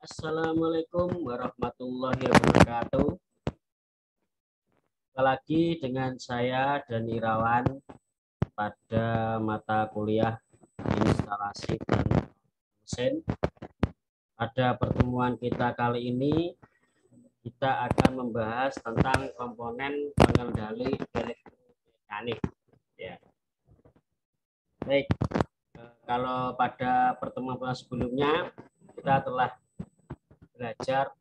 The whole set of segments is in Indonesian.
Assalamualaikum warahmatullahi wabarakatuh. Kembali lagi dengan saya Dani Irawan pada mata kuliah instalasi dan mesin. Pada pertemuan kita kali ini kita akan membahas tentang komponen pengendali elektromekanik. Ya. Baik, kalau pada pertemuan sebelumnya kita telah belajar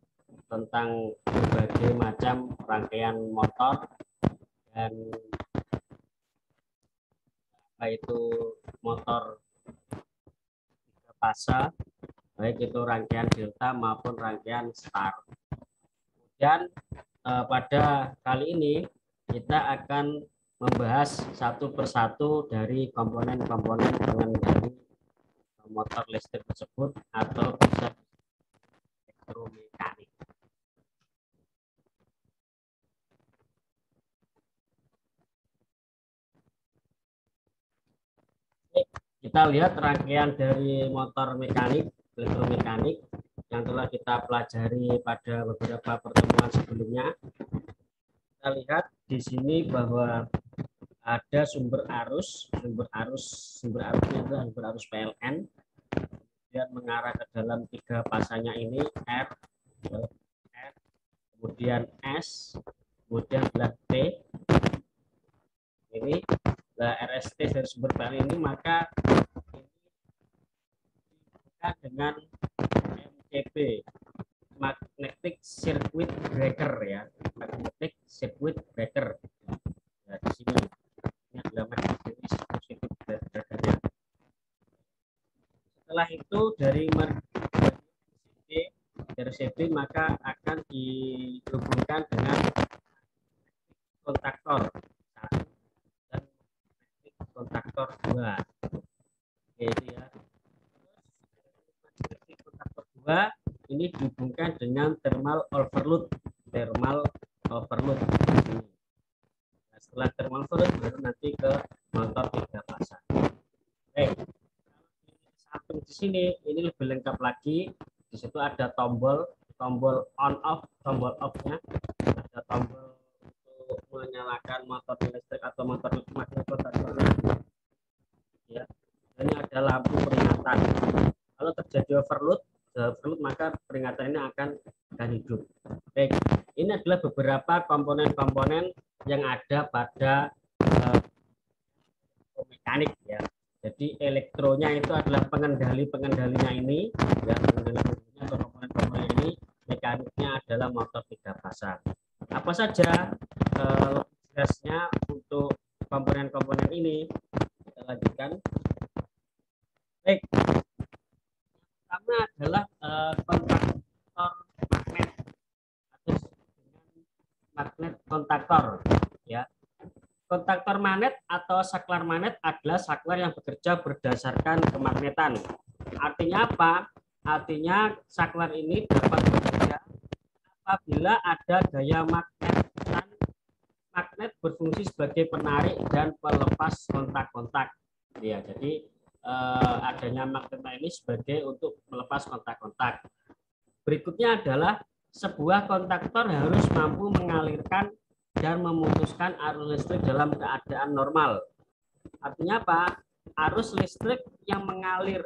tentang berbagai macam rangkaian motor dan itu motor fase, baik itu rangkaian delta maupun rangkaian star. Dan pada kali ini kita akan membahas satu persatu dari komponen-komponen pengendali motor listrik tersebut atau bisa elektromekanik. Kita lihat rangkaian dari motor mekanik, elektromekanik yang telah kita pelajari pada beberapa pertemuan sebelumnya. Kita lihat di sini bahwa ada sumber arusnya adalah sumber arus PLN, kemudian mengarah ke dalam tiga pasanya ini R, kemudian S, kemudian belah T. Ini RST dari sumber PLN ini, maka dengan MCB, magnetic circuit breaker, ya, magnetic circuit breaker. Nah, di sini ini adalah magnetic circuit breaker-nya. Setelah itu dari CB maka akan dihubungkan dengan kontaktor 1 dan kontaktor 2. Oke, ya. Kontaktor 2 ini dihubungkan dengan thermal overload. Nah, setelah thermal overload baru nanti ke motor 3 pasang. Samping di sini ini lebih lengkap lagi. Di situ ada tombol on off, tombol off-nya, ada tombol untuk menyalakan motor listrik atau motor kontaktornya. Ya. Ini ada lampu peringatan. Kalau terjadi overload maka peringatan ini akan hidup. Baik, ini adalah beberapa komponen-komponen yang ada pada mekanik, ya. Jadi elektronya itu adalah pengendalinya ini, ya, pengendalinya atau komponen-komponen ini. Mekaniknya adalah motor 3 pasang. Apa saja jelasnya untuk komponen-komponen ini? Kita lanjutkan. Baik, pertama adalah kontaktor magnet atau magnet kontaktor, ya. Kontaktor magnet atau saklar magnet adalah saklar yang bekerja berdasarkan kemagnetan. Artinya apa? Artinya saklar ini dapat bekerja apabila ada gaya magnet berfungsi sebagai penarik dan pelepas kontak-kontak. Ya, jadi adanya magnet ini sebagai untuk melepas kontak-kontak. Berikutnya adalah sebuah kontaktor harus mampu mengalirkan dan memutuskan arus listrik dalam keadaan normal. Artinya apa? Arus listrik yang mengalir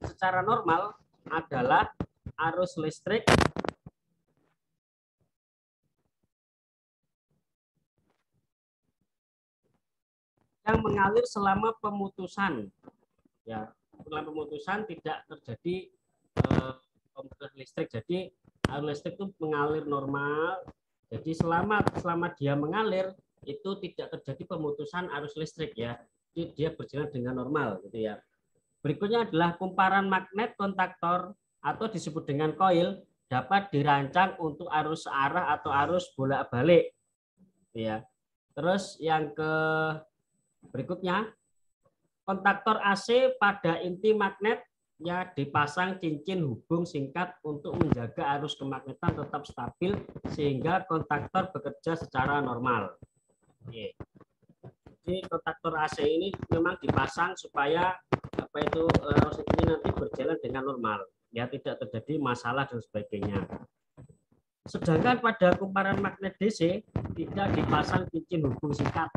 secara normal adalah arus listrik yang mengalir selama pemutusan. Ya, setelah pemutusan tidak terjadi pemutusan listrik. Jadi arus listrik itu mengalir normal. Jadi selama dia mengalir itu tidak terjadi pemutusan arus listrik, ya. Jadi dia berjalan dengan normal, gitu ya. Berikutnya adalah kumparan magnet kontaktor atau disebut dengan koil dapat dirancang untuk arus searah atau arus bolak-balik, ya. Terus yang berikutnya, kontaktor AC pada inti magnet ya dipasang cincin hubung singkat untuk menjaga arus kemagnetan tetap stabil sehingga kontaktor bekerja secara normal. Oke. Jadi kontaktor AC ini memang dipasang supaya arus ini nanti berjalan dengan normal. ya tidak terjadi masalah dan sebagainya. Sedangkan pada kumparan magnet DC tidak dipasang cincin hubung sikat.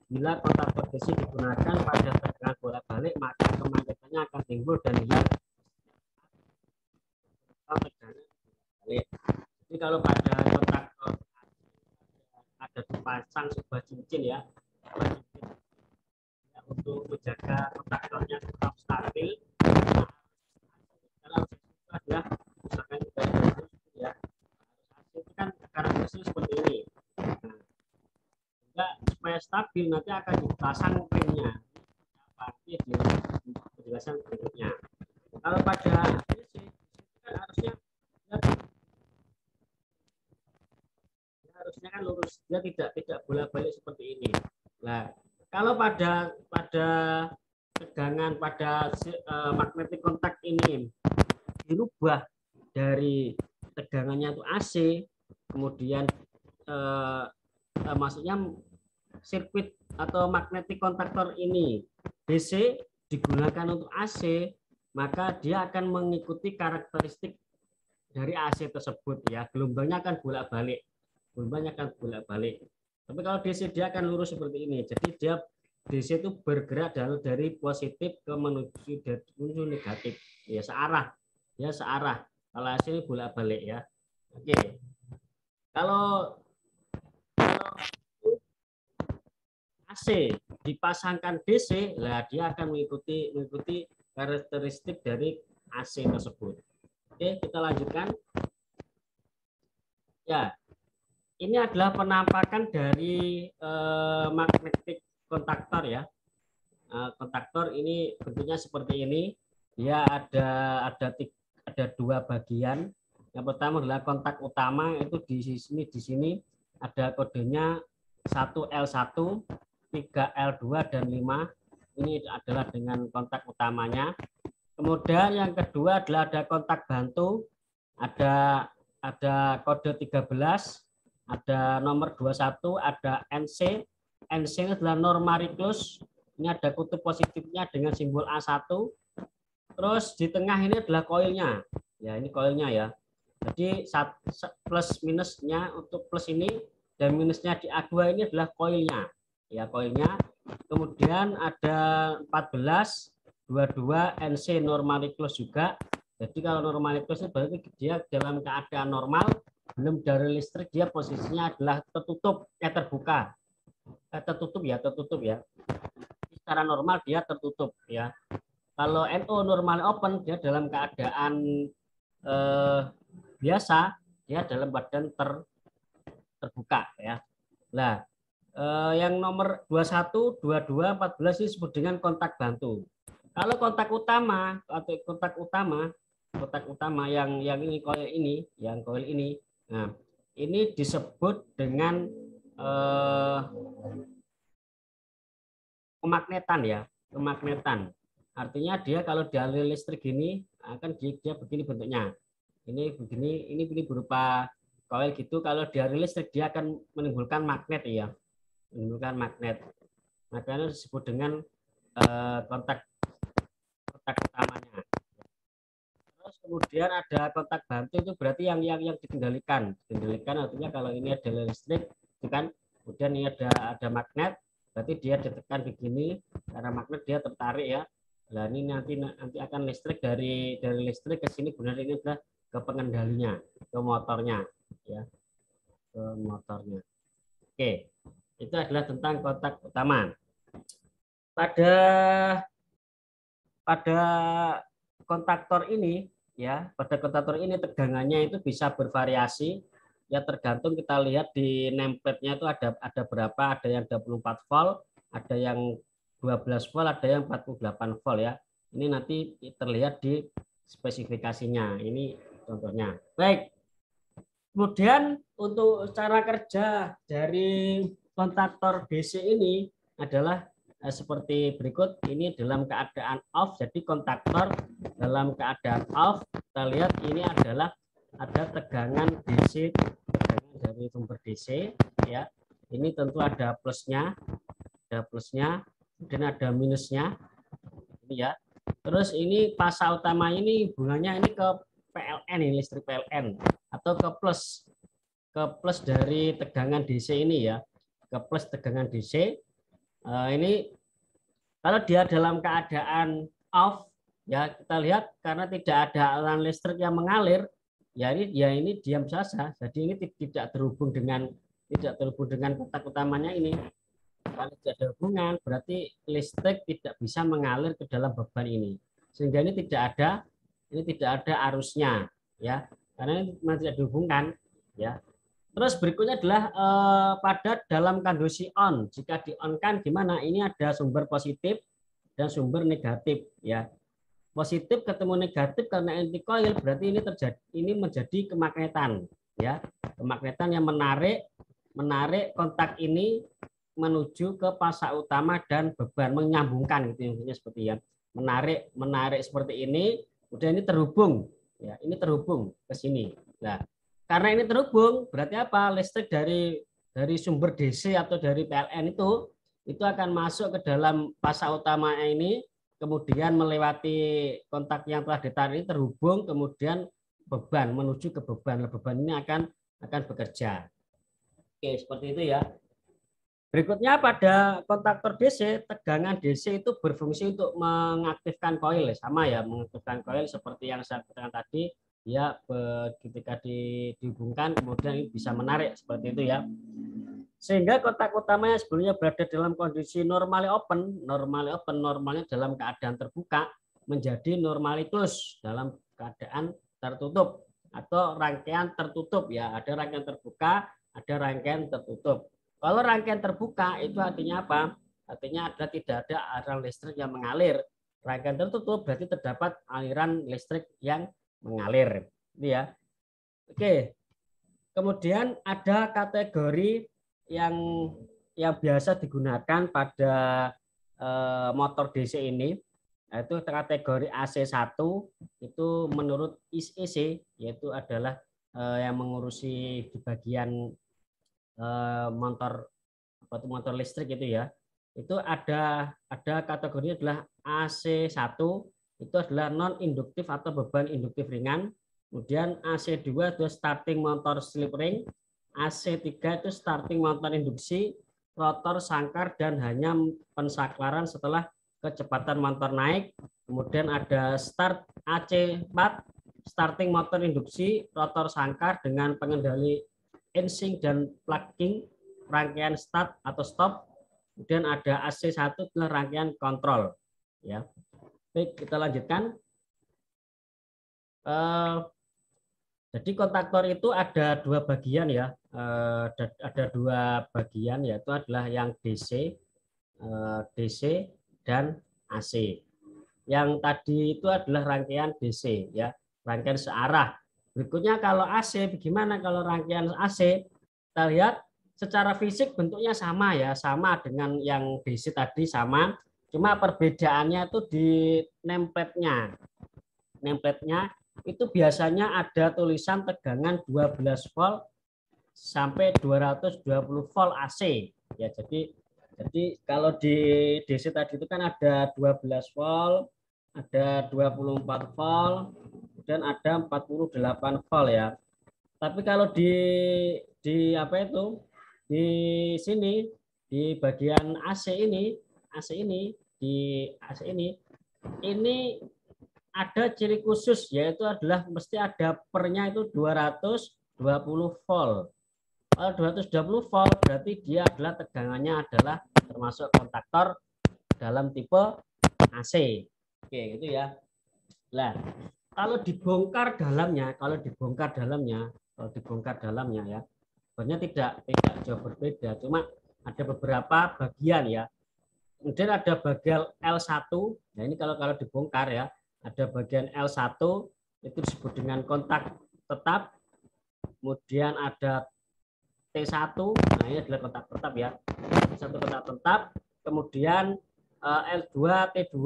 Bila kontaktor DC digunakan pada tegangan bolak-balik, maka kemacetannya akan timbul dan hilang tegangan balik. Jadi kalau pada kontaktor ada dipasang sebuah cincin ya, untuk menjaga kontaktornya tetap stabil, kalau adalah misalkan ya, itu kan karakteristik seperti ini. Nah, supaya stabil nanti akan dipasang ringnya. Nanti di penjelasan berikutnya. Kalau pada DC kan harusnya kan lurus, dia tidak bolak-balik seperti ini. Nah, kalau pada tegangan pada magnetic contact ini dirubah dari tegangannya itu AC, kemudian maksudnya sirkuit atau magnetic contactor ini DC digunakan untuk AC, maka dia akan mengikuti karakteristik dari AC tersebut ya, gelombangnya akan bolak-balik. Tapi kalau DC dia akan lurus seperti ini. Jadi dia DC itu bergerak dari positif ke menuju negatif. Ya searah. Ya searah. Kalau AC ini bolak-balik ya. Oke. Kalau AC dipasangkan DC, lah dia akan mengikuti karakteristik dari AC tersebut. Oke, kita lanjutkan. Ya, ini adalah penampakan dari magnetic kontaktor ya. Kontaktor ini bentuknya seperti ini. Dia ada dua bagian. Yang pertama adalah kontak utama, itu di sini ada kodenya 1L1, 3L2 dan 5. Ini adalah dengan kontak utamanya. Kemudian yang kedua adalah ada kontak bantu, ada kode 13, ada nomor 21, ada NC. NC ini adalah normariklus. Ini ada kutub positifnya dengan simbol A1. Terus di tengah ini adalah koilnya. Ya, ini koilnya ya. Jadi plus minusnya untuk plus ini dan minusnya di A2 ini adalah koilnya. Ya, koilnya. Kemudian ada 14, 22 NC normariklus juga. Jadi kalau normariklus itu berarti dia dalam keadaan normal, belum dari listrik, dia posisinya adalah tertutup, terbuka. Tertutup ya. Secara normal dia tertutup ya. Kalau NO normal open, dia dalam keadaan biasa, dia dalam badan terbuka ya. Nah, yang nomor 21, 22, 14 ini disebut dengan kontak bantu. Kalau kontak utama atau kontak utama yang ini koil ini, nah ini disebut dengan kemagnetan ya, kemagnetan. Artinya dia kalau dialiri listrik gini akan dia begini bentuknya. Ini begini, ini berupa koil gitu. Kalau dialiri listrik dia akan menimbulkan magnet ya, menimbulkan magnet. Makanya disebut dengan kontak utamanya. Terus kemudian ada kontak bantu, itu berarti yang dikendalikan. Dikendalikan artinya kalau ini ada listrik, itu kan, kemudian ini ada magnet, berarti dia ditekan begini, karena magnet dia tertarik ya. Nah ini nanti akan listrik dari listrik ke sini, benar ini adalah ke pengendalinya, ke motornya ya, ke motornya. Oke, itu adalah tentang kontak utama. Pada kontaktor ini ya, pada kontaktor ini tegangannya itu bisa bervariasi ya, tergantung kita lihat di nameplate-nya itu ada berapa, ada yang 24 volt, ada yang 12 volt, ada yang 48 volt ya. Ini nanti terlihat di spesifikasinya. Ini contohnya. Baik. Kemudian untuk cara kerja dari kontaktor DC ini adalah seperti berikut. Ini dalam keadaan off, jadi kontaktor dalam keadaan off. Kita lihat ini adalah ada tegangan DC, tegangan dari sumber DC ya. Ini tentu ada plusnya, kemudian ada minusnya. Ini ya. Terus ini pasa utama ini hubungannya ini ke PLN, ini listrik PLN atau ke plus dari tegangan DC ini ya, ke plus tegangan DC. Ini kalau dia dalam keadaan off ya, kita lihat karena tidak ada aliran listrik yang mengalir ya, ini diam saja. Jadi ini tidak terhubung dengan kontak utamanya ini. Kalau tidak ada hubungan berarti listrik tidak bisa mengalir ke dalam beban ini, sehingga ini tidak ada arusnya ya, karena ini masih tidak dihubungkan ya. Terus berikutnya adalah pada dalam kondisi on. Jika di on kan gimana? Ini ada sumber positif dan sumber negatif ya. Positif ketemu negatif karena antikoil berarti ini menjadi kemagnetan ya. Kemagnetan yang menarik kontak ini menuju ke pasa utama dan beban, menyambungkan gitu intinya seperti ya. Menarik seperti ini, kemudian ini terhubung ya. Ini terhubung ke sini. Nah, karena ini terhubung, berarti apa? Listrik dari sumber DC atau dari PLN itu akan masuk ke dalam pasa utama ini, kemudian melewati kontak yang telah ditarik terhubung, kemudian beban menuju ke beban. Beban ini akan bekerja. Oke, seperti itu ya. Berikutnya pada kontaktor DC, tegangan DC itu berfungsi untuk mengaktifkan koil, sama ya, mengaktifkan koil seperti yang saya katakan tadi. Ya, ketika dihubungkan kemudian bisa menarik seperti itu ya, sehingga kontak utamanya sebelumnya berada dalam kondisi normally open normalnya dalam keadaan terbuka menjadi normally close dalam keadaan tertutup atau rangkaian tertutup ya. Ada rangkaian terbuka, ada rangkaian tertutup. Kalau rangkaian terbuka itu artinya apa? Artinya tidak ada aliran listrik yang mengalir. Rangkaian tertutup berarti terdapat aliran listrik yang mengalir. Itu ya. Oke. Kemudian ada kategori yang biasa digunakan pada motor DC ini, yaitu kategori AC1. Itu menurut IEC, yaitu adalah yang mengurusi di bagian motor listrik itu ya. Itu ada kategorinya adalah AC1, itu adalah non induktif atau beban induktif ringan. Kemudian AC2 itu starting motor slip ring, AC3 itu starting motor induksi, rotor sangkar dan hanya pensaklaran setelah kecepatan motor naik. Kemudian ada start AC4, starting motor induksi, rotor sangkar dengan pengendali ensing dan plugging, rangkaian start atau stop. Kemudian ada AC1 adalah rangkaian kontrol ya. Baik, kita lanjutkan. Jadi kontaktor itu ada dua bagian ya, ada dua bagian, yaitu adalah yang DC dan AC. Yang tadi itu adalah rangkaian DC ya, rangkaian searah. Berikutnya kalau AC, bagaimana kalau rangkaian AC? Kita lihat secara fisik bentuknya sama ya, sama dengan yang DC tadi sama, cuma perbedaannya itu di nameplate-nya. Nameplate-nya itu biasanya ada tulisan tegangan 12 volt sampai 220 volt AC ya. Jadi kalau di DC tadi itu kan ada 12 volt, ada 24 volt, dan ada 48 volt ya. Tapi kalau di apa itu, di sini di bagian AC ini ini ada ciri khusus, yaitu adalah mesti ada pernya itu 220 volt. Kalau 220 volt berarti dia adalah tegangannya adalah termasuk kontaktor dalam tipe AC. Oke, gitu ya. Nah, kalau dibongkar dalamnya ya, sebenarnya tidak jauh berbeda, cuma ada beberapa bagian ya. Kemudian ada bagian L1. Nah, ini kalau dibongkar ya, ada bagian L1 itu disebut dengan kontak tetap. Kemudian ada T1, nah ini adalah kontak tetap ya. Satu kontak tetap. Kemudian L2, T2,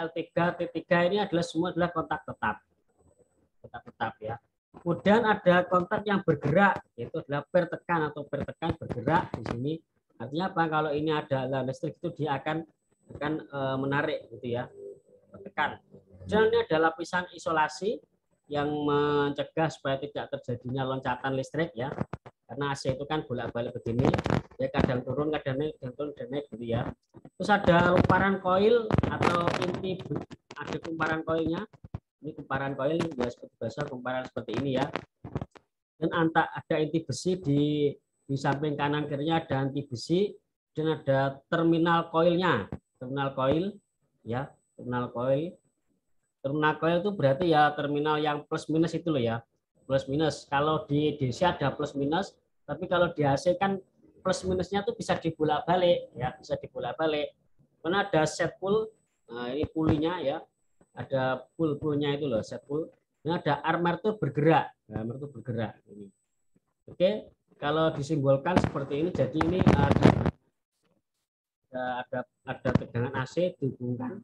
L3, T3 ini semua adalah kontak tetap. Kontak tetap ya. Kemudian ada kontak yang bergerak, yaitu adalah pertekan atau pertekan bergerak di sini. Artinya apa? Kalau ini ada aliran listrik itu dia akan menarik gitu ya. tekan. Dan ini ada lapisan isolasi yang mencegah supaya tidak terjadinya loncatan listrik ya. Karena AC itu kan bolak-balik begini, ya kadang turun, kadang naik, gitu ya. Terus ada kumparan koil atau inti, ada kumparan koilnya. Ini kumparan koil ya, seperti biasa kumparan seperti ini ya. Dan ada inti besi di samping kanan kirinya ada inti besi dan ada terminal koilnya. Terminal koil ya, terminal koil. Terminal koil itu berarti ya terminal yang plus minus itu loh ya. Plus minus. Kalau di DC ada plus minus, tapi kalau di AC kan plus minusnya tuh bisa dibolak-balik ya, bisa dibolak-balik. Karena ada set pull, nah ini pulley-nya ya. Ada pull-pullnya itu loh, set pull. Ini ada armor tuh bergerak. Nah, armor tuh bergerak ini. Oke, kalau disimbolkan seperti ini, jadi ini ada tegangan AC dihubungkan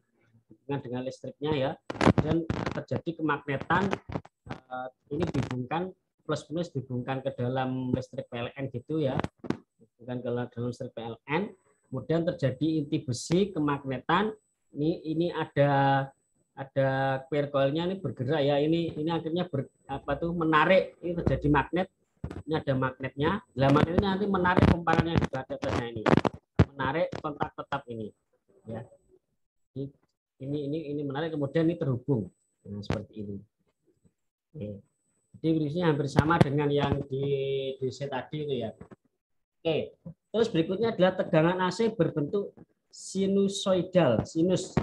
dengan listriknya ya, dan terjadi kemagnetan, ini dihubungkan plus minus dihubungkan ke dalam listrik PLN gitu ya, bukan ke dalam listrik PLN. Kemudian terjadi inti besi kemagnetan, ini ada pair coilnya ini bergerak ya, ini akhirnya menarik, ini terjadi magnet, ini ada magnetnya. Nah, magnetnya nanti menarik kumparan yang juga ada atasnya ini, menarik kontak tetap ini ya. Ini menarik, kemudian ini terhubung, nah, seperti ini. Oke. Jadi prinsipnya hampir sama dengan yang di DC tadi itu ya. Oke. Terus berikutnya adalah tegangan AC berbentuk sinusoidal, sinus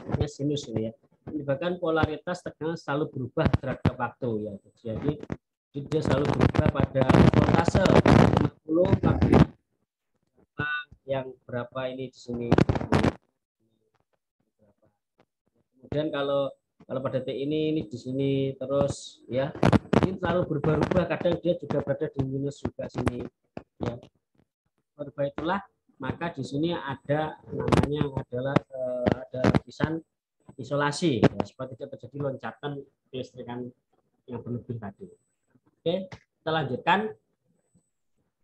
ini ya. Menyebabkan polaritas tegangan selalu berubah terhadap waktu ya. Jadi dia selalu berubah pada voltase 50, yang berapa ini di sini. Kemudian kalau pada T ini di sini terus ya, ini selalu berubah-ubah, kadang dia juga berada di minus juga sini ya. Berubah itulah maka di sini ada namanya adalah ada lapisan isolasi ya, supaya tidak terjadi loncatan kelistrikan yang berlebih tadi. Oke, kita lanjutkan.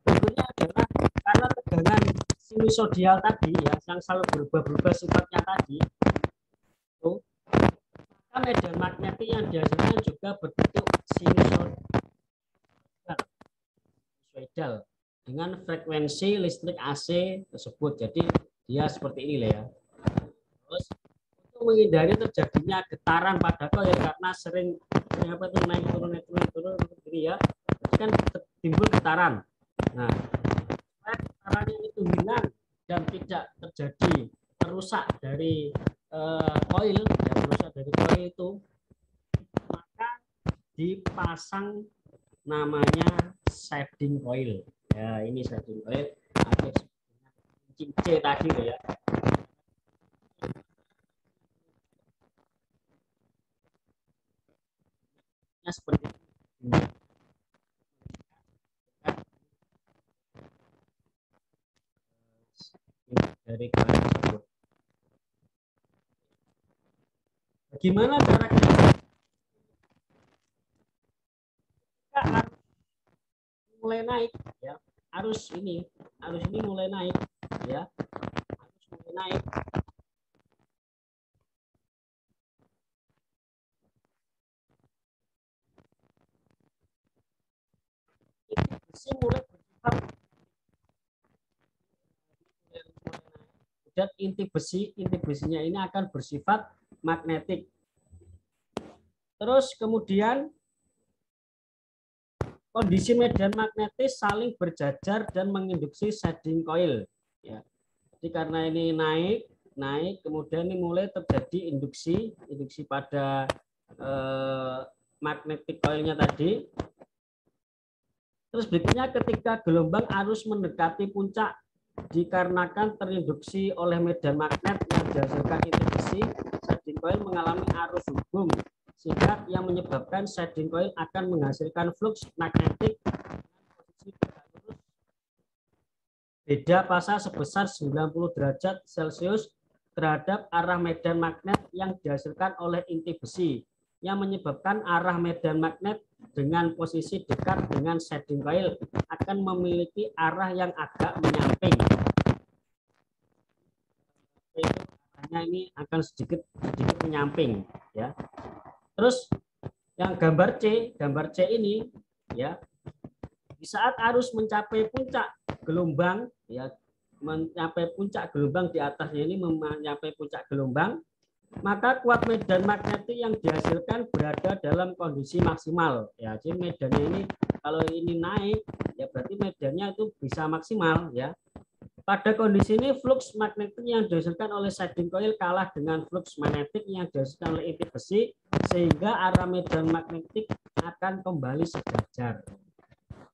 Berikutnya adalah karena tegangan sinusoidal tadi ya, yang selalu berubah-ubah sifatnya tadi, itu medan magnetik yang dihasilkan juga berbentuk sinusoidal dengan frekuensi listrik AC tersebut. Jadi dia seperti ini lah ya. Terus untuk menghindari terjadinya getaran pada coil karena sering naik turun begini ya, kan timbul getaran. Nah, getarannya itu hilang dan tidak terjadi rusak dari koil, yang rusak dari koil itu, maka dipasang namanya shading coil. Ya, ini shading coil. Ada C tadi loh ya. Nah, seperti ini. Dari coil tersebut. Gimana cara kita mulai naik ya, arus ini mulai naik ya, arus mulai naik. Ini besi mulai bersifat, dan inti besinya ini akan bersifat magnetik. Terus kemudian kondisi medan magnetis saling berjajar dan menginduksi shading coil ya. Jadi karena ini naik kemudian ini mulai terjadi induksi pada magnetic coilnya tadi. Terus berikutnya ketika gelombang arus mendekati puncak dikarenakan terinduksi oleh medan magnet yang dihasilkan inti besi, shading coil mengalami arus hubung sehingga yang menyebabkan shading coil akan menghasilkan flux magnetik beda fasa sebesar 90 derajat Celcius terhadap arah medan magnet yang dihasilkan oleh inti besi, yang menyebabkan arah medan magnet dengan posisi dekat dengan shading coil akan memiliki arah yang agak menyamping. arahnya ini akan sedikit menyamping ya. Terus yang gambar C ini ya, di saat arus mencapai puncak gelombang ya, mencapai puncak gelombang di atasnya ini mencapai puncak gelombang, maka kuat medan magnetik yang dihasilkan berada dalam kondisi maksimal ya. Jadi medannya ini kalau ini naik ya berarti medannya itu bisa maksimal ya. Pada kondisi ini flux magnetik yang dihasilkan oleh shading coil kalah dengan flux magnetik yang dihasilkan oleh inti besi, sehingga arah medan magnetik akan kembali sejajar.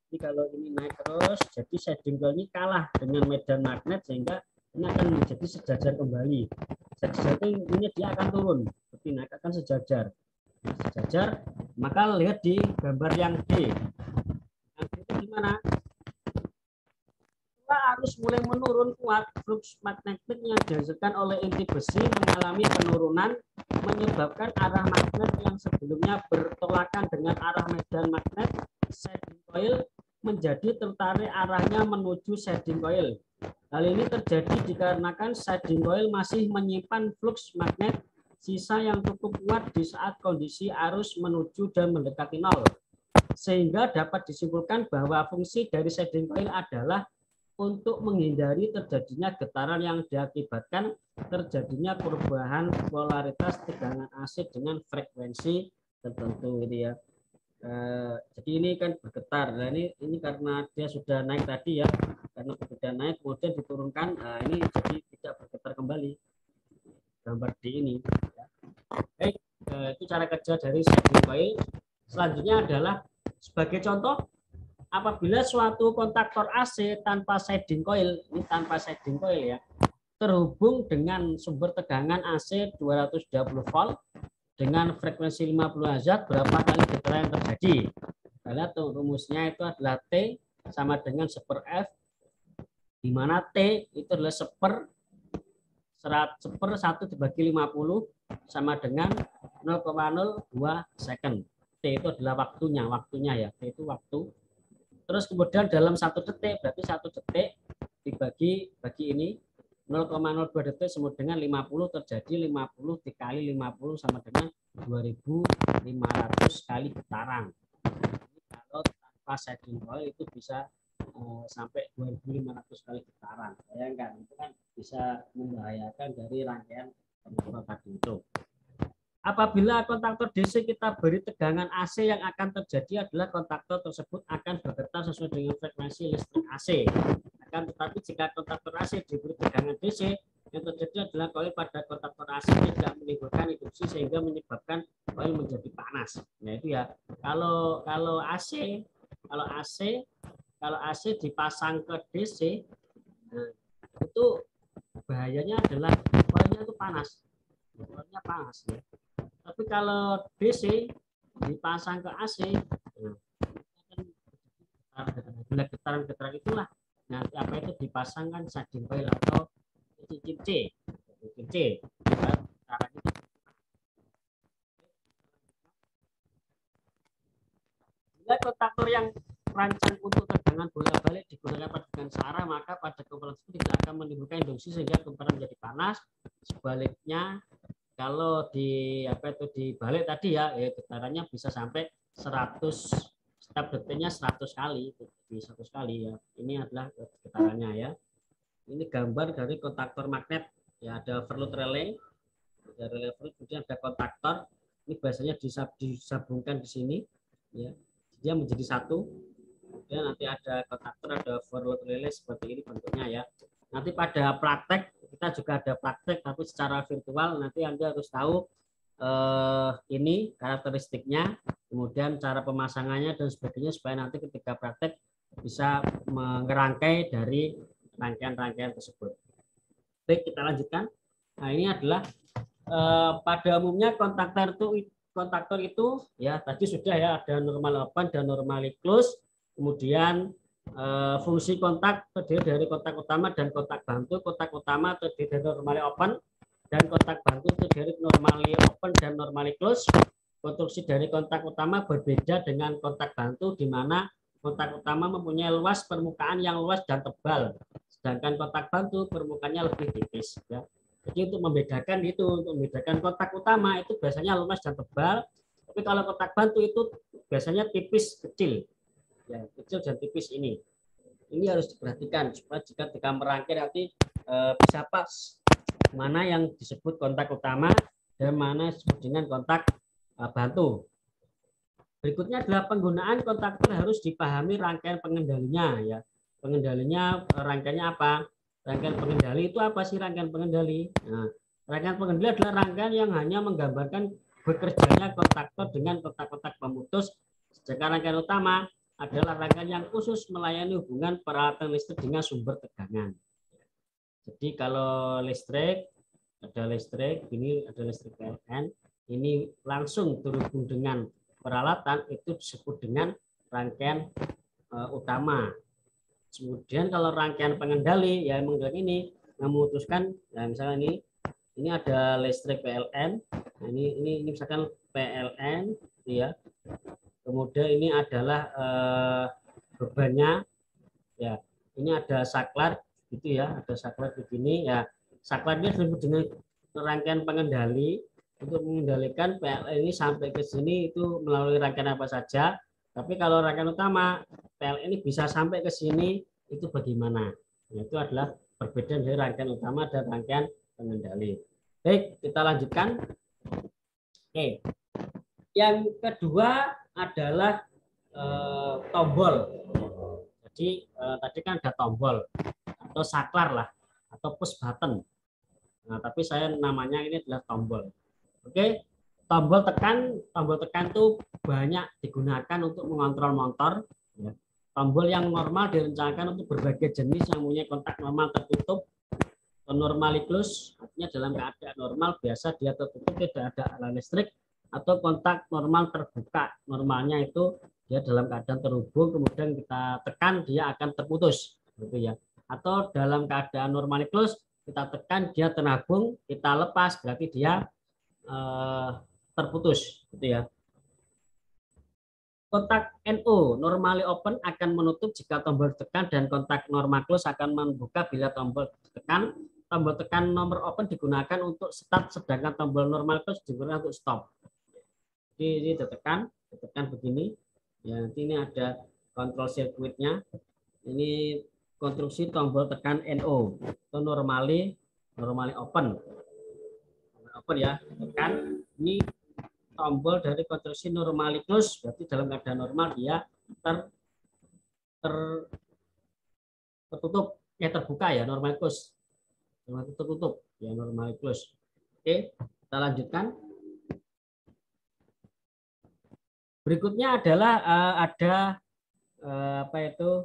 Jadi kalau ini naik terus, jadi shading coil ini kalah dengan medan magnet sehingga ini akan menjadi sejajar kembali. Sejajar ini dia akan turun, seperti naik akan sejajar. Sejajar, maka lihat di gambar yang D. Yang D itu gimana? Arus mulai menurun kuat, flux magnetik yang dihasilkan oleh inti besi mengalami penurunan, menyebabkan arah magnet yang sebelumnya bertolakan dengan arah medan magnet shading coil menjadi tertarik arahnya menuju shading coil. Hal ini terjadi dikarenakan shading coil masih menyimpan flux magnet sisa yang cukup kuat di saat kondisi arus menuju dan mendekati nol. Sehingga dapat disimpulkan bahwa fungsi dari shading coil adalah untuk menghindari terjadinya getaran yang diakibatkan terjadinya perubahan polaritas tegangan AC dengan frekuensi tertentu gitu ya. Jadi ini kan bergetar. Nah, ini karena dia sudah naik tadi ya, karena sudah naik kemudian diturunkan, nah ini jadi tidak bergetar kembali. Gambar D ini. Ya. Baik, itu cara kerja dari shading coil. Selanjutnya adalah sebagai contoh, apabila suatu kontaktor AC tanpa shading coil, ini tanpa shading coil ya, terhubung dengan sumber tegangan AC 220 volt dengan frekuensi 50 Hz, berapa kali getaran yang terjadi? Lihat tuh, rumusnya itu adalah T sama dengan 1/F, di mana T itu adalah 1/1 dibagi 50 sama dengan 0,02 second. T itu adalah waktunya ya, T itu waktu. Terus kemudian dalam 1 detik, berarti 1 detik dibagi ini 0,02 detik sama dengan 50, terjadi 50 dikali 50 sama dengan 2.500 kali getaran. Kalau tanpa shading coil itu bisa sampai 2.500 kali getaran. Bayangkan, itu kan bisa membahayakan dari rangkaian kontaktor tadi itu. Apabila kontaktor DC kita beri tegangan AC, yang akan terjadi adalah kontaktor tersebut akan bergetar sesuai dengan frekuensi listrik AC. Akan tetapi jika kontaktor AC diberi tegangan DC, yang terjadi adalah koil pada kontaktor AC tidak menimbulkan induksi sehingga menyebabkan koil menjadi panas. Nah itu ya. Kalau AC dipasang ke DC, nah, itu bahayanya adalah koilnya itu panas. Koilnya panas ya. Tapi kalau DC dipasang ke AC, bila getaran-getaran itulah nanti apa itu dipasangkan shading coil atau cincin C. Bila kontaktor yang rancang untuk tegangan bolak-balik digunakan dengan searah, maka pada kebetulan itu tidak akan menimbulkan induksi sehingga getaran menjadi panas. Sebaliknya, kalau dibalik tadi ya, getarannya bisa sampai 100, setiap detiknya 100 kali, di 100 kali ya. Ini adalah getarannya ya. Ini gambar dari kontaktor magnet ya, ada overload relay, ada relay overload, kemudian ada kontaktor. Ini biasanya disambungkan di sini ya. Dia menjadi satu. Kemudian nanti ada kontaktor, ada overload relay seperti ini bentuknya ya. Nanti pada praktek, kita juga ada praktek tapi secara virtual, nanti Anda harus tahu ini karakteristiknya, kemudian cara pemasangannya dan sebagainya, supaya nanti ketika praktek bisa mengerangkai dari rangkaian-rangkaian tersebut. Baik, kita lanjutkan. Nah ini adalah pada umumnya kontaktor itu ya tadi sudah ya, ada normal open dan normal close. Kemudian fungsi kontak terdiri dari kontak utama dan kontak bantu. Kontak utama terdiri dari normally open dan kontak bantu terdiri dari normally open dan normally close. Konstruksi dari kontak utama berbeda dengan kontak bantu, di mana kontak utama mempunyai luas permukaan yang luas dan tebal, sedangkan kontak bantu permukaannya lebih tipis. Ya. Jadi untuk membedakan kontak utama itu biasanya lunas dan tebal. Tapi kalau kontak bantu itu biasanya tipis kecil, ya kecil dan tipis ini. Ini harus diperhatikan supaya jika merangkai nanti bisa pas mana yang disebut kontak utama dan mana disebut dengan kontak bantu. Berikutnya adalah penggunaan kontaktor harus dipahami rangkaian pengendalinya ya. Pengendalinya rangkaiannya apa? Rangkaian pengendali itu apa sih rangkaian pengendali? Nah, rangkaian pengendali adalah rangkaian yang hanya menggambarkan bekerjanya kontaktor dengan kontak-kontak pemutus. Sedangkan rangkaian utama adalah rangkaian yang khusus melayani hubungan peralatan listrik dengan sumber tegangan. Jadi kalau listrik, ini ada listrik PLN, ini langsung terhubung dengan peralatan itu disebut dengan rangkaian utama. Kemudian kalau rangkaian pengendali ya ini memutuskan, nah misalnya ini ada listrik PLN, nah ini misalkan PLN, ya. Kemudian ini adalah bebannya, ya. Ini ada saklar, gitu ya, ada saklar begini, ya. Saklarnya disebut dengan rangkaian pengendali. Untuk mengendalikan PLN ini sampai ke sini itu melalui rangkaian apa saja. Tapi kalau rangkaian utama PLN ini bisa sampai ke sini itu bagaimana? Nah, itu adalah perbedaan dari rangkaian utama dan rangkaian pengendali. Baik, kita lanjutkan. Oke. Yang kedua adalah tombol. Jadi tadi kan ada tombol atau saklar lah atau push button. Nah, tapi saya namanya ini adalah tombol. Oke, tombol tekan itu banyak digunakan untuk mengontrol motor. Ya. Tombol yang normal direncanakan untuk berbagai jenis yang mempunyai kontak normal tertutup atau normally close. Artinya dalam keadaan normal biasa dia tertutup, tidak ada aliran listrik, atau kontak normal terbuka. Normalnya itu dia dalam keadaan terhubung, kemudian kita tekan dia akan terputus, gitu ya. Atau dalam keadaan normally close kita tekan dia terhubung, kita lepas berarti dia terputus, gitu ya. Kontak NO normally open akan menutup jika tombol tekan dan kontak normal close akan membuka bila tombol tekan. Tombol tekan nomor open digunakan untuk start, sedangkan tombol normal close digunakan untuk stop. Jadi ini ditekan begini. Ya, nanti ini ada kontrol sirkuitnya. Ini konstruksi tombol tekan NO itu normally open. Open ya, tekan. Ini tombol dari konstruksi normally close, berarti dalam keadaan normal dia tertutup, terbuka ya, normal close. Tertutup ya, normal close. Oke, kita lanjutkan. Berikutnya adalah ada apa itu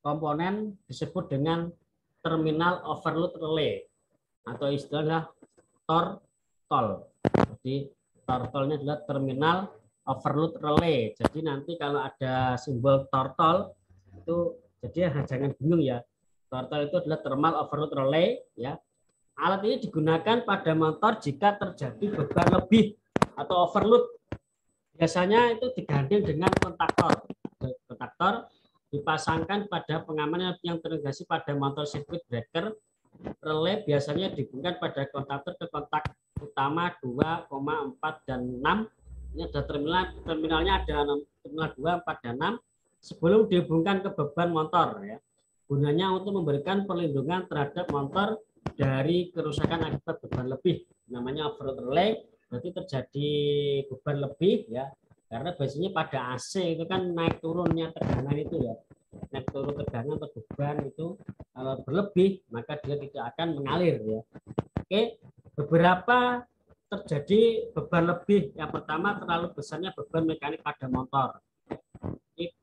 komponen disebut dengan terminal overload relay atau istilah TOR-TOL. Jadi TOR-TOL-nya adalah terminal overload relay. Jadi nanti kalau ada simbol TOR-TOL itu jadi jangan bingung ya. TOR-TOL itu adalah terminal overload relay ya. Alat ini digunakan pada motor jika terjadi beban lebih atau overload. Biasanya itu digandeng dengan kontaktor. Kontaktor dipasangkan pada pengaman yang terintegrasi pada motor circuit breaker. Relay biasanya dihubungkan pada kontaktor ke kontak utama 2, 4, dan 6. Ini ada terminalnya ada terminal 2, 4, dan 6 sebelum dihubungkan ke beban motor ya. Gunanya untuk memberikan perlindungan terhadap motor dari kerusakan akibat beban lebih. Namanya overload relay. Berarti terjadi beban lebih ya, karena biasanya pada AC itu kan naik turunnya tegangan itu ya, naik turun tegangan atau beban itu kalau berlebih maka dia tidak akan mengalir ya. Oke, beberapa terjadi beban lebih. Yang pertama terlalu besarnya beban mekanik pada motor. Ini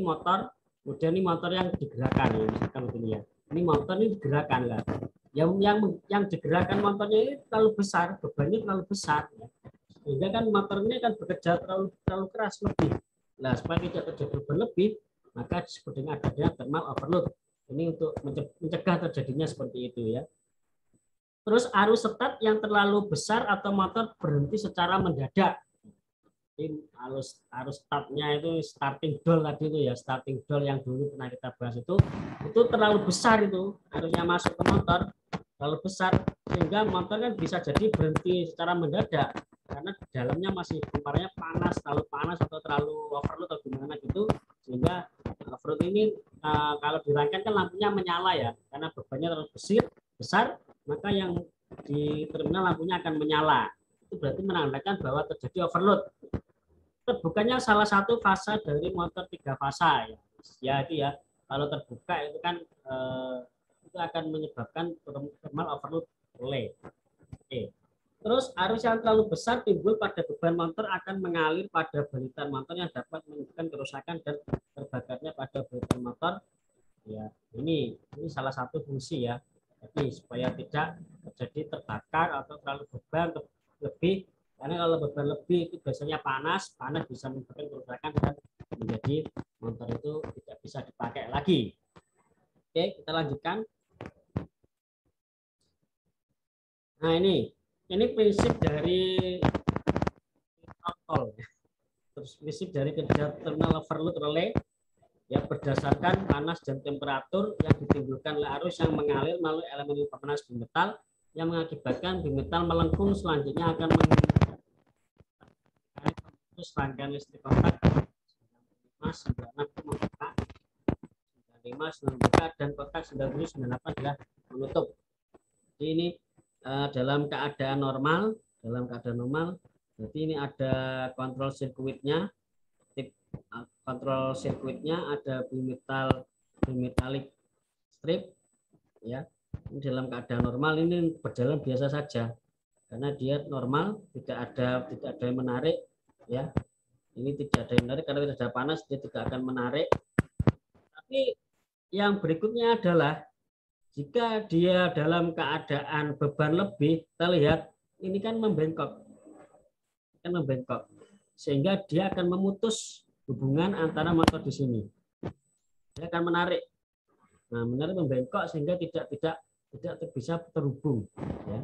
motor, kemudian ini motor yang digerakkan ya, misalkan begini ya. Ini motor ini digerakkan lah. Yang digerakkan motornya ini terlalu besar, bebannya terlalu besar ya. Sehingga kan motor ini kan bekerja terlalu keras lebih. Nah, supaya tidak terjadi beban lebih, maka disebut dengan adanya thermal overload. Ini untuk mencegah terjadinya seperti itu ya. Terus arus start yang terlalu besar atau motor berhenti secara mendadak. arus startnya itu starting dol tadi itu ya, starting dol yang dulu pernah kita bahas itu terlalu besar, itu arusnya masuk ke motor terlalu besar sehingga motor kan bisa jadi berhenti secara mendadak karena di dalamnya masih gemparnya panas, terlalu panas atau terlalu overload atau gimana gitu, sehingga overload ini kalau dirangkai kan lampunya menyala ya, karena bebannya terlalu besar maka yang di terminal lampunya akan menyala. Itu berarti menandakan bahwa terjadi overload. Terbukanya salah satu fasa dari motor 3 fasa ya itu ya, kalau terbuka itu kan itu akan menyebabkan thermal overload relay. Oke. Terus arus yang terlalu besar timbul pada beban motor akan mengalir pada balitan motor yang dapat menimbulkan kerusakan dan terbakarnya pada balitan motor. Ya, ini salah satu fungsi ya. Jadi supaya tidak terjadi terbakar atau terlalu beban lebih. Karena kalau beban lebih itu biasanya panas bisa menyebabkan kerusakan dan menjadi motor itu tidak bisa dipakai lagi. Oke, kita lanjutkan. Nah ini prinsip dari throttle. Terus prinsip dari kerja thermal overload relay ya, berdasarkan panas dan temperatur yang ditimbulkan oleh arus yang mengalir melalui elemen panas bimetal yang mengakibatkan bimetal melengkung, selanjutnya akan memutus rangkaian listrik kontak 95 membuka dan kontak 9798 adalah menutup. Jadi ini dalam keadaan normal, berarti ini ada kontrol sirkuitnya, kontrol sirkuitnya ada bimetalik strip ya. Ini dalam keadaan normal ini berjalan biasa saja karena dia normal, tidak ada yang menarik ya. Ini tidak ada yang menarik karena tidak ada panas, dia tidak akan menarik. Tapi yang berikutnya adalah jika dia dalam keadaan beban lebih, kita lihat ini kan membengkok, sehingga dia akan memutus hubungan antara motor di sini. Dia akan menarik. Nah, menarik membengkok sehingga tidak bisa terhubung. Ya.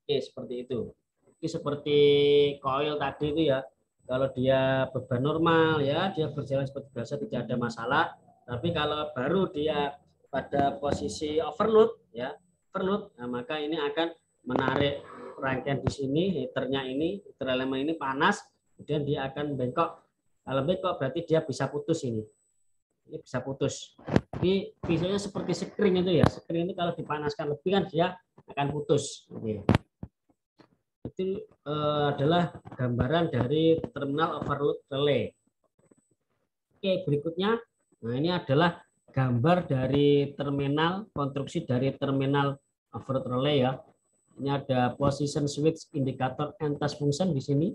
Oke, seperti itu. Ini seperti koil tadi itu ya. Kalau dia beban normal ya, dia berjalan seperti biasa, tidak ada masalah. Tapi kalau baru dia pada posisi overload ya, nah maka ini akan menarik rangkaian di sini, heaternya ini, heater elemen ini panas, kemudian dia akan bengkok. Kalau bengkok berarti dia bisa putus ini bisa putus. Jadi visualnya seperti sekring itu ya, sekring itu kalau dipanaskan lebih kan dia akan putus. Itu adalah gambaran dari terminal overload relay. Oke, berikutnya, nah ini adalah gambar dari terminal, konstruksi dari terminal overload relay ya. Ini ada position switch indicator and task function di sini.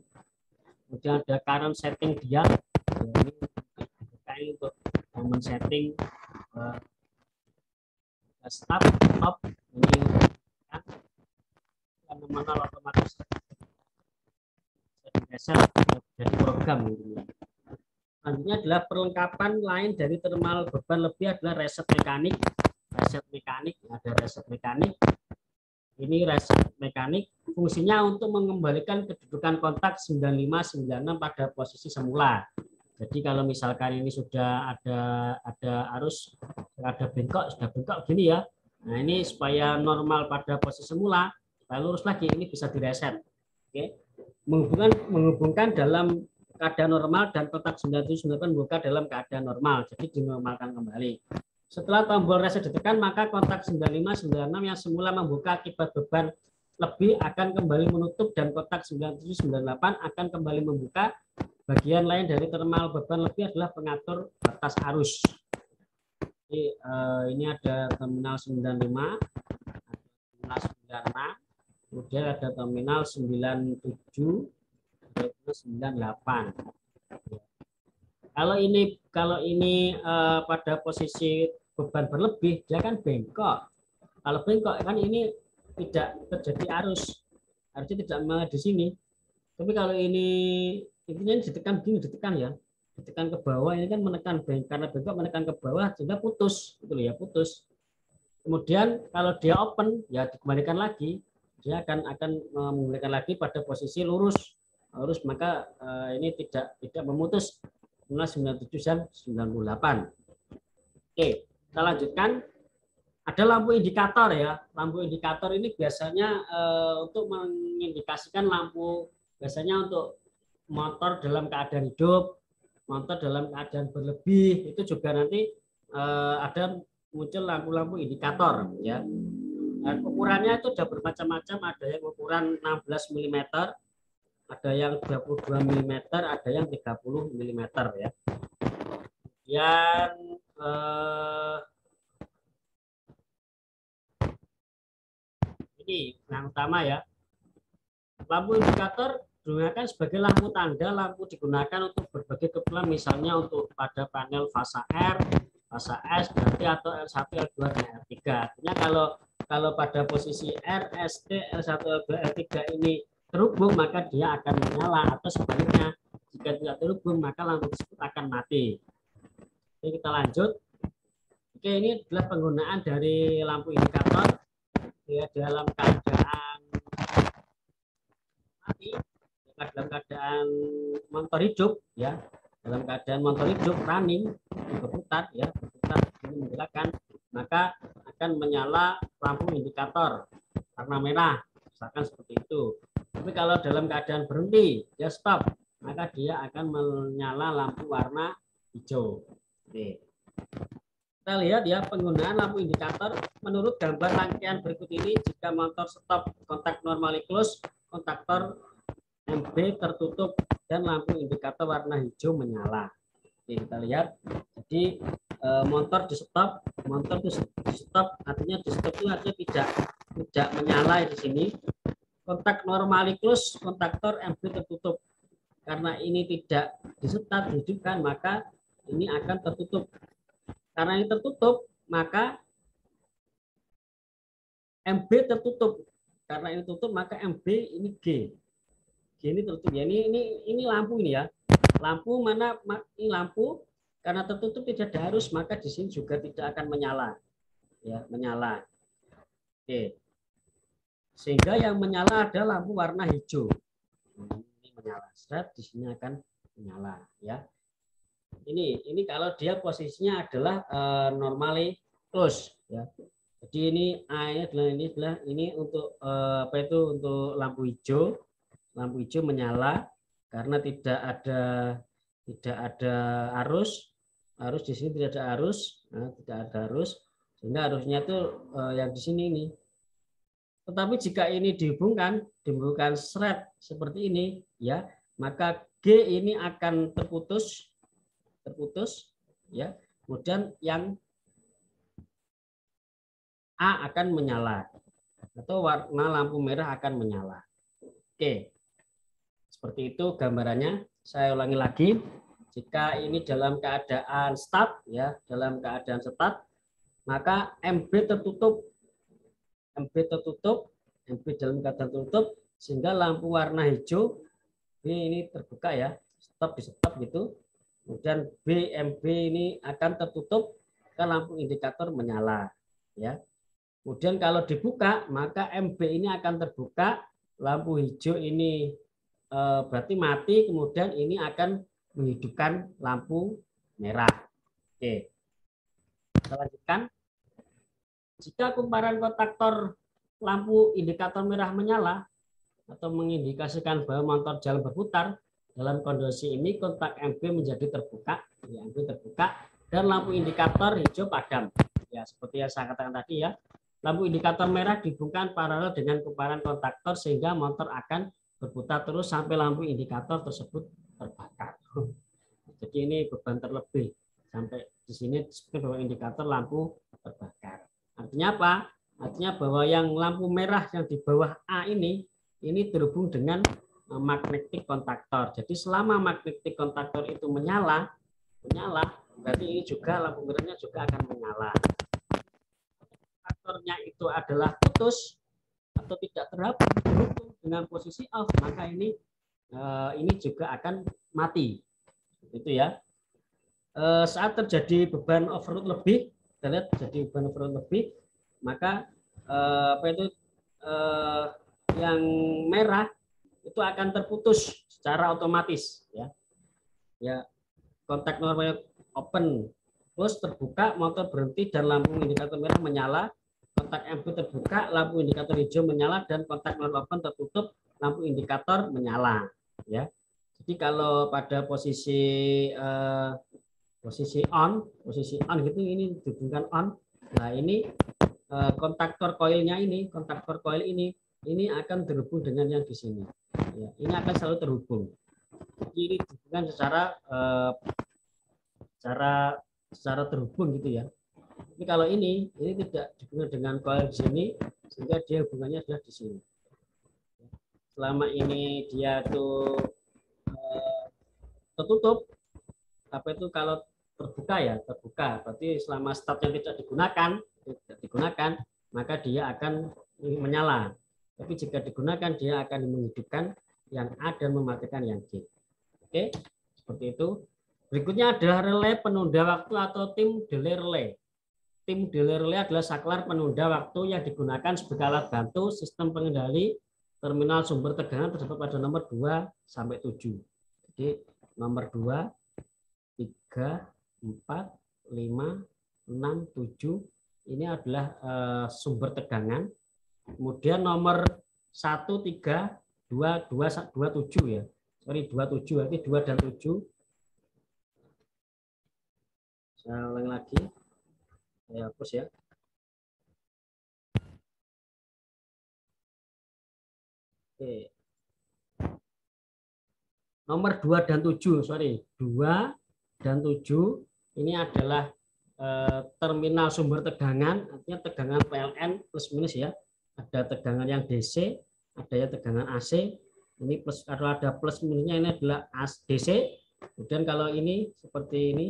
Kemudian ada current setting dial. Ini untuk men-setting stop ini manual otomatis digeser dari program. Selanjutnya adalah perlengkapan lain dari terminal beban lebih adalah reset mekanik. Ada reset mekanik. Ini reset mekanik fungsinya untuk mengembalikan kedudukan kontak 9596 pada posisi semula. Jadi kalau misalkan ini sudah ada arus, ada bengkok, sudah bengkok gini ya. Nah ini supaya normal pada posisi semula, supaya lurus lagi, ini bisa direset. Oke. Menghubungkan dalam keadaan normal dan kontak 9798 buka dalam keadaan normal. Jadi dinormalkan kembali. Setelah tombol reset ditekan, maka kontak 9596 yang semula membuka akibat beban lebih akan kembali menutup dan kontak 9798 akan kembali membuka. Bagian lain dari terminal beban lebih adalah pengatur batas arus. Jadi, ini ada terminal 95, terminal 96, kemudian ada terminal 97, 98. Kalau ini pada posisi beban berlebih, dia kan bengkok. Kalau bengkok kan ini tidak terjadi arus, harusnya tidak malah di sini. Tapi kalau ini intinya ditekan ya, ditekan ke bawah, ini kan menekan karena bengkok menekan ke bawah sehingga putus, gitu ya, putus. Kemudian kalau dia open ya dikembalikan lagi, dia akan mengembalikan lagi pada posisi lurus arus, maka ini tidak memutus 97 dan 98. Oke, kita lanjutkan. Ada lampu indikator ya. Lampu indikator ini biasanya untuk mengindikasikan lampu, biasanya untuk motor dalam keadaan hidup, motor dalam keadaan berlebih, itu juga nanti ada muncul lampu-lampu indikator ya. Dan ukurannya itu sudah bermacam-macam, ada yang ukuran 16 mm, ada yang 22 mm, ada yang 30 mm ya. Yang ini yang utama ya. Lampu indikator digunakan sebagai lampu tanda. Lampu digunakan untuk berbagai keperluan, misalnya untuk pada panel fasa R, fasa S, berarti atau L1, L2, dan L3. Artinya kalau pada posisi R, ST, L1, L2, L3 ini terhubung, maka dia akan menyala, atau sebaliknya jika tidak terhubung maka lampu tersebut akan mati. Oke, kita lanjut. Oke, ini adalah penggunaan dari lampu indikator ya, dalam keadaan mati, dalam keadaan motor hidup ya, dalam keadaan motor hidup running berputar ya, berputar ini menggerakkan, maka akan menyala lampu indikator warna merah, misalkan seperti itu. Tapi kalau dalam keadaan berhenti ya stop, maka dia akan menyala lampu warna hijau. Oke. Kita lihat ya penggunaan lampu indikator menurut gambar rangkaian berikut ini. Jika motor stop, kontak normally close, kontaktor MB tertutup dan lampu indikator warna hijau menyala. Oke, kita lihat. Jadi motor di stop artinya di stop itu artinya tidak menyala di sini. Kontak normally close, kontaktor MB tertutup. Karena ini tidak di start dihidupkan, maka ini akan tertutup. Karena ini tertutup, maka MB tertutup. Karena ini tutup, maka MB ini G. G ini tertutup ya. Ini lampu ini ya. Lampu mana? Ini lampu. Karena tertutup tidak ada arus, maka di sini juga tidak akan menyala. Ya, menyala. Oke. Sehingga yang menyala adalah lampu warna hijau. Ini menyala. Di sini akan menyala. Ya. Ini kalau dia posisinya adalah normally close ya. Jadi ini A adalah ini untuk apa itu, untuk lampu hijau. Lampu hijau menyala karena tidak ada arus. Arus di sini tidak ada arus, nah, tidak ada arus, sehingga arusnya itu yang di sini ini. Tetapi jika ini dihubungkan seret seperti ini ya, maka G ini akan terputus ya, kemudian yang A akan menyala atau warna lampu merah akan menyala. Oke, seperti itu gambarannya. Saya ulangi lagi. Jika ini dalam keadaan start ya, dalam keadaan start, maka MB tertutup, MB dalam keadaan tertutup, sehingga lampu warna hijau ini terbuka ya, stop di stop gitu. Kemudian BMB ini akan tertutup, kan lampu indikator menyala ya. Kemudian kalau dibuka, maka MB ini akan terbuka, lampu hijau ini berarti mati, kemudian ini akan menghidupkan lampu merah. Oke. Kita lanjutkan. Jika kumparan kontaktor lampu indikator merah menyala atau mengindikasikan bahwa motor jalan berputar, dalam kondisi ini kontak MB menjadi terbuka, ya, MB terbuka, dan lampu indikator hijau padam. Ya, seperti yang saya katakan tadi ya, lampu indikator merah dihubungkan paralel dengan kumparan kontaktor sehingga motor akan berputar terus sampai lampu indikator tersebut terbakar. Jadi ini beban terlebih sampai di sini disebut bahwa indikator lampu terbakar. Artinya apa? Artinya bahwa yang lampu merah yang di bawah A ini terhubung dengan magnetic kontaktor. Jadi selama magnetic kontaktor itu menyala, berarti ini juga lampu merahnya juga akan menyala. Kontaktornya itu adalah putus atau tidak terhubung dengan posisi off, maka ini juga akan mati. Itu ya. Saat terjadi beban overload lebih, kita lihat terjadi beban overload lebih, maka yang merah itu akan terputus secara otomatis ya. Ya, kontak normal open, close terbuka, motor berhenti dan lampu indikator merah menyala. Kontak MB terbuka, lampu indikator hijau menyala, dan kontak non open tertutup, lampu indikator menyala. Ya, jadi kalau pada posisi posisi on gitu, ini dihubungkan on. Nah ini kontaktor koilnya kontaktor koil ini akan terhubung dengan yang di sini. Ya, ini akan selalu terhubung. Jadi ini dihubungkan secara terhubung gitu ya. Tapi kalau ini tidak dihubungkan dengan koil di sini, sehingga dia hubungannya adalah di sini. Selama ini dia tuh tertutup, apa itu kalau terbuka ya terbuka, berarti selama startnya tidak digunakan, maka dia akan menyala. Tapi jika digunakan, dia akan menghidupkan yang A dan mematikan yang G. Oke, seperti itu. Berikutnya adalah relay penunda waktu atau tim delay relay. Tim delay relay adalah saklar penunda waktu yang digunakan sebagai alat bantu sistem pengendali terminal sumber tegangan terdapat pada nomor 2 sampai 7. Jadi nomor 2, 3, 4, 5, 6, 7 ini adalah sumber tegangan. Kemudian nomor 1, 3, 2, 7 ya. Sorry, 27, nanti 2 dan 7. Saya ulangi lagi. Saya hapus ya. Oke. Nomor 2 dan 7, sorry. 2 dan 7 ini adalah terminal sumber tegangan, artinya tegangan PLN plus minus ya. Ada tegangan yang DC, ada yang tegangan AC. Ini plus, kalau ada plus minusnya ini adalah DC. Kemudian kalau ini seperti ini,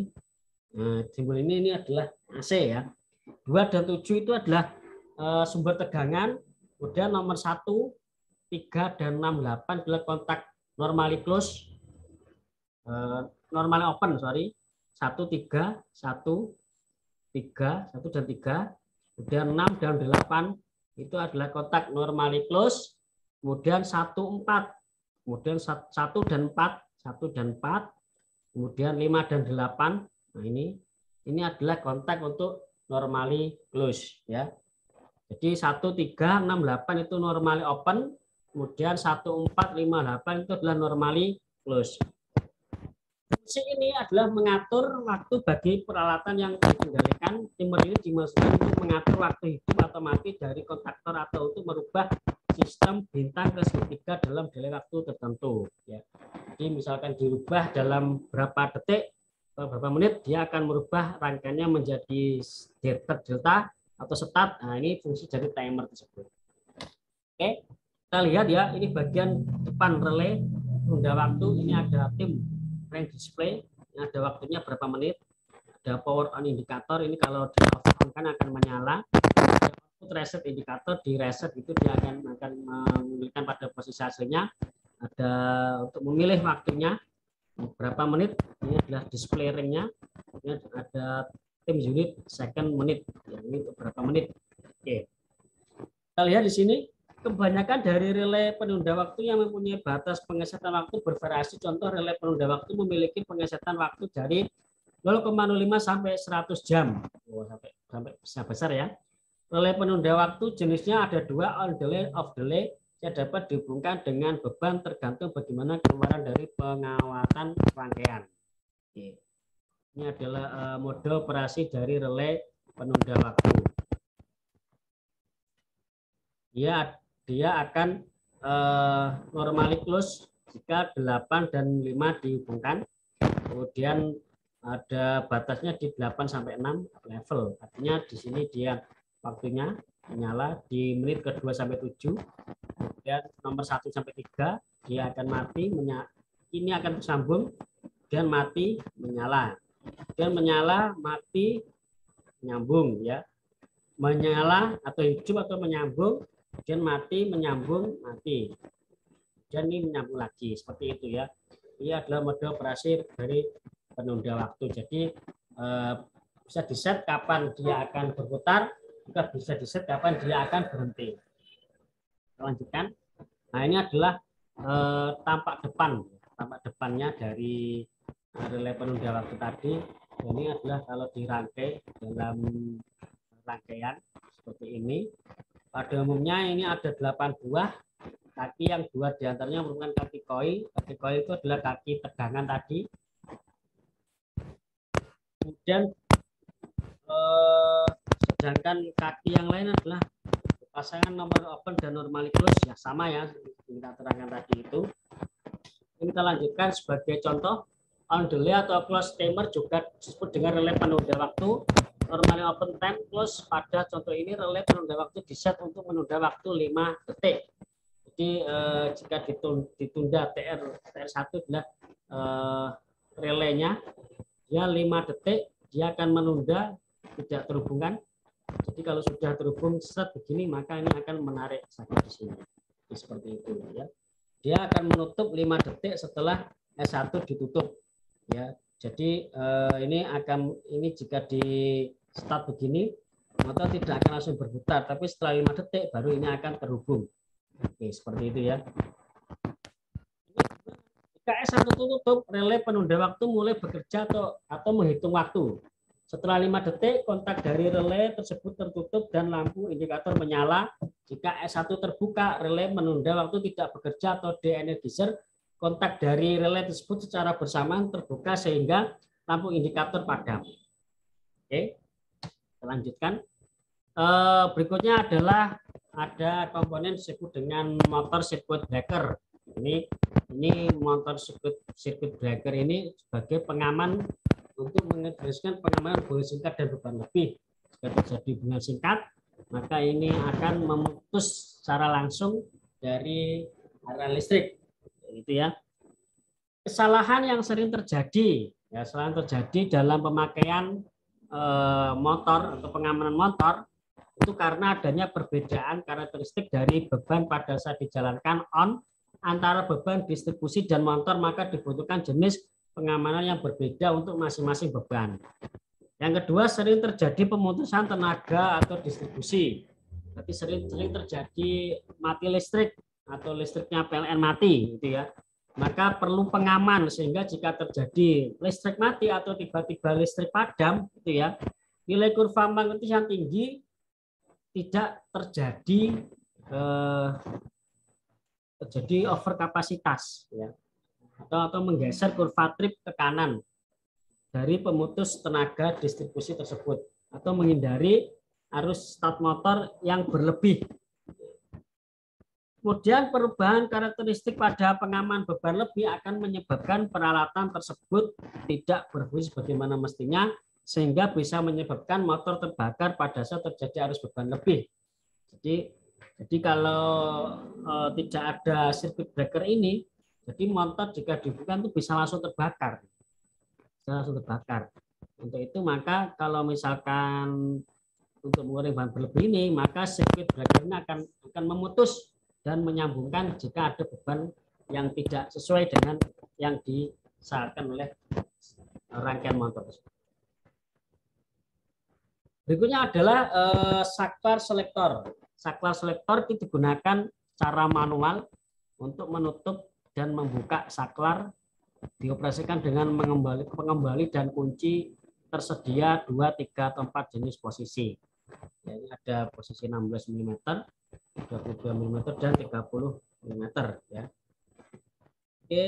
nah, simbol ini adalah AC ya. 2 dan 7 itu adalah sumber tegangan. Kemudian nomor 1, 3 dan 6, 8 adalah kontak normally close, normally open, sorry. 1, 3, 1, 1 dan 3. Kemudian 6 dan 8 itu adalah kontak normally close. Kemudian 1, 4. Kemudian 1 dan 4, 1 dan 4. Kemudian 5 dan 8. Nah, ini adalah kontak untuk normally close ya. Jadi 1, 3, 6, 8 itu normally open. Kemudian 1, 4, 5, 8 itu adalah normally close. Fungsi ini adalah mengatur waktu bagi peralatan yang dikendalikan. Timer ini dimaksudkan untuk mengatur waktu hidup atau mati dari kontaktor atau untuk merubah sistem bintang ke segitiga dalam delay waktu tertentu. Ya. Jadi misalkan dirubah dalam berapa detik, berapa menit, dia akan merubah rangkaiannya menjadi delta atau start. Nah, ini fungsi dari timer tersebut. Oke, kita lihat ya, ini bagian depan relay penunda waktu. Ini ada tim range display, ini ada waktunya berapa menit. Ada power on indikator, ini kalau di off kan akan menyala. Output reset indikator, di reset itu dia akan memilihkan pada posisi aslinya. Ada untuk memilih waktunya berapa menit, ini adalah display ring-nya. Ini ada tim unit second menit, ya, ini untuk berapa menit. Oke, kita lihat di sini kebanyakan dari relay penunda waktu yang mempunyai batas pengesetan waktu bervariasi. Contoh relay penunda waktu memiliki pengesetan waktu dari 0,05 sampai 100 jam. Sampai besar ya. Relay penunda waktu jenisnya ada 2, on delay, off delay, yang dapat dihubungkan dengan beban tergantung bagaimana keluaran dari pengawasan rangkaian. Oke. Ini adalah mode operasi dari relay penunda waktu. Dia akan normally close jika 8 dan 5 dihubungkan. Kemudian ada batasnya di 8 sampai 6 level. Artinya di sini dia waktunya menyala di menit ke-2 sampai 7. Kemudian nomor 1 sampai 3 dia akan mati, ini akan tersambung dan mati, menyala. Dan menyala, mati, menyambung ya. Menyala atau hidup atau menyambung, dan mati, menyambung, mati. Dan ini menyambung lagi, seperti itu ya. Ini adalah mode operasi dari penunda waktu. Jadi bisa diset kapan dia akan berputar, juga bisa diset kapan dia akan berhenti. Lanjutkan. Nah, ini adalah tampak depannya dari relay penunda waktu tadi. Ini adalah kalau dirangkai dalam rangkaian seperti ini. Pada umumnya ini ada 8 buah kaki, yang 2 diantaranya merupakan kaki koi. Kaki koi itu adalah kaki tegangan tadi. Kemudian sedangkan kaki yang lain adalah pasangan nomor open dan normally close, ya sama ya kita terangkan tadi itu. Ini kita lanjutkan sebagai contoh. On delay atau close timer juga disebut dengan relay penunda waktu. Normally open time close, pada contoh ini relay penunda waktu diset untuk menunda waktu 5 detik. Jadi jika ditunda TR1 adalah relaynya, dia 5 detik, dia akan menunda tidak terhubungkan. Jadi kalau sudah terhubung set begini, maka ini akan menarik sakit di sini. Jadi, seperti itu ya. Dia akan menutup 5 detik setelah S1 ditutup. Ya, jadi ini jika di start begini, motor tidak akan langsung berputar, tapi setelah 5 detik baru ini akan terhubung. Oke, seperti itu ya. Jika S1 tutup, relay penunda waktu mulai bekerja atau menghitung waktu. Setelah 5 detik, kontak dari relay tersebut tertutup dan lampu indikator menyala. Jika S1 terbuka, relay menunda waktu tidak bekerja atau de-energizer. Kontak dari relay tersebut secara bersamaan terbuka sehingga lampu indikator padam. Oke, kita lanjutkan. Berikutnya adalah ada komponen disebut dengan motor circuit breaker. Ini motor circuit breaker ini sebagai pengaman untuk mengendalikan pengamanan hubungan singkat dan beban lebih. Jika terjadi hubungan singkat, maka ini akan memutus secara langsung dari aliran listrik. Itu ya. Kesalahan yang sering terjadi dalam pemakaian motor atau pengamanan motor itu karena adanya perbedaan karakteristik dari beban pada saat dijalankan on antara beban distribusi dan motor, maka dibutuhkan jenis pengamanan yang berbeda untuk masing-masing beban. Yang kedua, sering terjadi pemutusan tenaga atau distribusi. Tapi sering terjadi mati listrik atau listriknya PLN mati, gitu ya. Maka perlu pengaman sehingga jika terjadi listrik mati atau tiba-tiba listrik padam, gitu ya, nilai kurva magnetis yang tinggi tidak terjadi overkapasitas, ya, atau menggeser kurva trip ke kanan dari pemutus tenaga distribusi tersebut, atau menghindari arus start motor yang berlebih. Kemudian perubahan karakteristik pada pengaman beban lebih akan menyebabkan peralatan tersebut tidak berfungsi sebagaimana mestinya, sehingga bisa menyebabkan motor terbakar pada saat terjadi arus beban lebih. Jadi kalau tidak ada circuit breaker ini, jadi motor jika dibuka itu bisa langsung terbakar. Untuk itu maka kalau misalkan untuk mengurangi beban berlebih ini, maka circuit breaker ini akan memutus dan menyambungkan jika ada beban yang tidak sesuai dengan yang disarankan oleh rangkaian motor. Berikutnya adalah saklar selektor. Saklar selektor itu digunakan cara manual untuk menutup dan membuka saklar, dioperasikan dengan pengembali dan kunci tersedia 2, 3, atau 4 jenis posisi. Ini ada posisi 16 mm, 22 mm, dan 30 mm. Ya. Oke,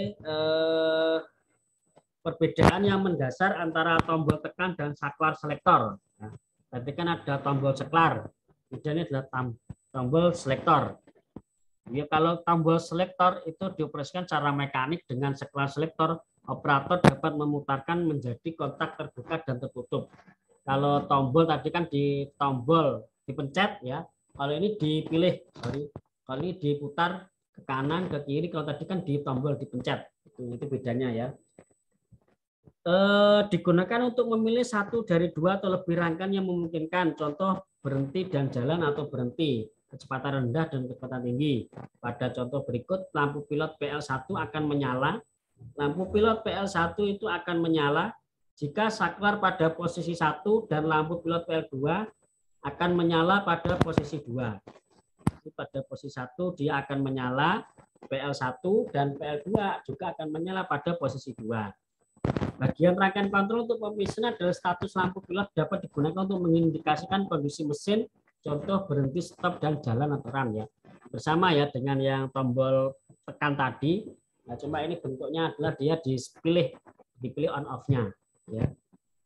perbedaan yang mendasar antara tombol tekan dan saklar selektor. Nah, tadi kan ada tombol saklar, kemudian ini adalah tombol selektor. Ya, kalau tombol selektor itu dioperasikan secara mekanik dengan saklar selektor, operator dapat memutarkan menjadi kontak terbuka dan tertutup. Kalau tombol tadi kan di tombol dipencet ya, kalau ini dipilih, kalau ini diputar ke kanan ke kiri, kalau tadi kan di tombol dipencet. Itu bedanya ya. Digunakan untuk memilih satu dari 2 atau lebih rangkaian yang memungkinkan, contoh berhenti dan jalan atau berhenti, kecepatan rendah dan kecepatan tinggi. Pada contoh berikut, lampu pilot PL1 akan menyala. Lampu pilot PL1 itu akan menyala jika saklar pada posisi 1 dan lampu pilot PL2 akan menyala pada posisi 2. Jadi pada posisi 1 dia akan menyala, PL1 dan PL2 juga akan menyala pada posisi 2. Bagian rangkaian kontrol untuk pemisahan adalah status lampu kilat dapat digunakan untuk mengindikasikan kondisi mesin, contoh berhenti, stop, dan jalan atau run ya. Bersama ya dengan yang tombol tekan tadi. Nah, cuma ini bentuknya adalah dia dipilih on off-nya ya.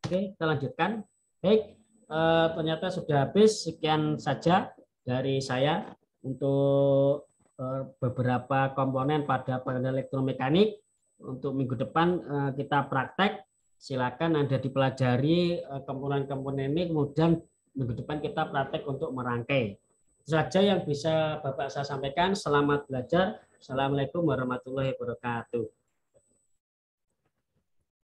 Oke, kita lanjutkan. Baik, ternyata sudah habis. Sekian saja dari saya untuk beberapa komponen pada pengendalian elektromekanik. Untuk minggu depan kita praktek. Silakan Anda dipelajari komponen-komponen ini, kemudian minggu depan kita praktek untuk merangkai. Itu saja yang bisa Bapak saya sampaikan. Selamat belajar. Assalamualaikum warahmatullahi wabarakatuh.